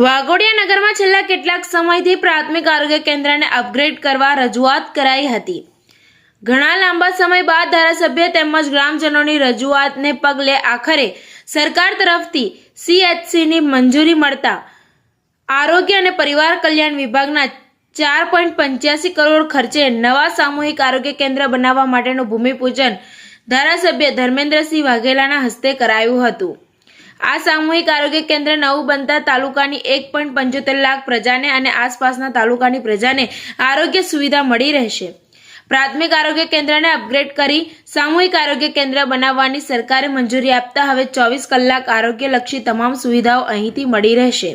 વાઘોડિયા નગરમાં છેલ્લા કેટલાક સમયથી પ્રાથમિક આરોગ્ય કેન્દ્રને અપગ્રેડ કરવા રજૂઆત કરાઈ હતી। ઘણા લાંબા સમય બાદ ધારાસભ્ય તેમજ ગ્રામજનોની રજૂઆતને પગલે આખરે સરકાર તરફથી CHCની મંજૂરી મળતા આરોગ્ય અને પરિવાર કલ્યાણ વિભાગના 4.85 કરોડ ખર્ચે નવા સામૂહિક આરોગ્ય કેન્દ્ર બનાવવા માટેનું ભૂમિપૂજન ધારાસભ્ય ધર્મેન્દ્રસિંહ વાઘેલાના હસ્તે કરાયું હતું। આ સામૂહિક આરોગ્ય કેન્દ્ર નવું બનતા તાલુકાની 1.75 લાખ પ્રજાને અને આસપાસના તાલુકાની પ્રજાને આરોગ્ય સુવિધા મળી રહેશે। પ્રાથમિક આરોગ્ય કેન્દ્રને અપગ્રેડ કરી સામૂહિક આરોગ્ય કેન્દ્ર બનાવવાની સરકારે મંજૂરી આપતા હવે 24 કલાક આરોગ્યલક્ષી તમામ સુવિધાઓ અહીંથી મળી રહેશે।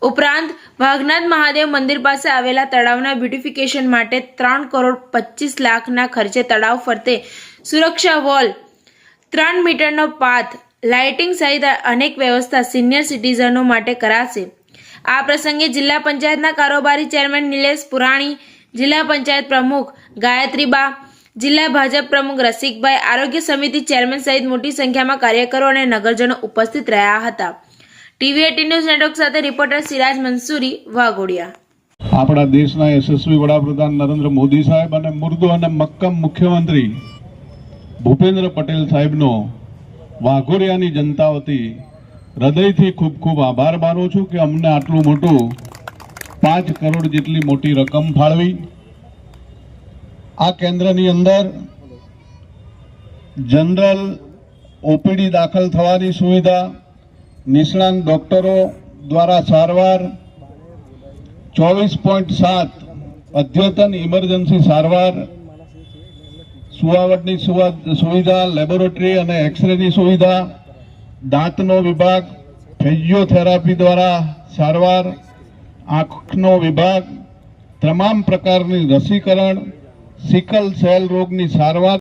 ઉપરાંત વાઘનાથ મહાદેવ મંદિર પાસે આવેલા તળાવના બ્યુટિફિકેશન માટે 3 કરોડ 25 લાખના ખર્ચે તળાવ ફરતે સુરક્ષા વોલ, 3 મીટરનો પાથ, લાઇટિંગ સહિત અનેક વ્યવસ્થા સિનિયર સિટીઝનો માટે કરાશે। આ પ્રસંગે જિલ્લા પંચાયતના કારોબારી ચેરમેન નિલેશ પુરાણી, જિલ્લા પંચાયત પ્રમુખ ગાયત્રીબા, જિલ્લા ભાજપ પ્રમુખ રસિકભાઈ, આરોગ્ય સમિતિ ચેરમેન સહિત મોટી સંખ્યામાં કાર્યકરો અને નગરજનો ઉપસ્થિત રહ્યા હતા। TV18 ન્યૂઝ નેટવર્ક સાથે રિપોર્ટર સિરાજ મંસૂરી, વાઘોડિયા। આપણા દેશના યશસ્વી વડાપ્રધાન નરેન્દ્ર મોદી સાહેબ અને મૃદુ અને મક્કમ મુખ્યમંત્રી ભૂપેન્દ્ર પટેલ સાહેબનો વાઘોડિયાની જનતા વતી હૃદયથી ખૂબ ખૂબ આભાર માનું છું કે અમને આટલું મોટું 5 કરોડ જેટલી મોટી રકમ ફાળવી આ કેન્દ્રની અંદર જનરલ ઓપીડી દાખલ થવાની સુવિધા, નિષ્ણાંત ડોક્ટરો દ્વારા સારવાર, 24.7 અદ્યતન ઇમરજન્સી સારવાર, સુવાવડની સુવિધા, લેબોરેટરી અને એક્સરેની સુવિધા, દાંતનો વિભાગ, ફિઝિયોથેરાપી દ્વારા સારવાર, આંખનો વિભાગ, તમામ પ્રકારની રસીકરણ, સિકલ સેલ રોગની સારવાર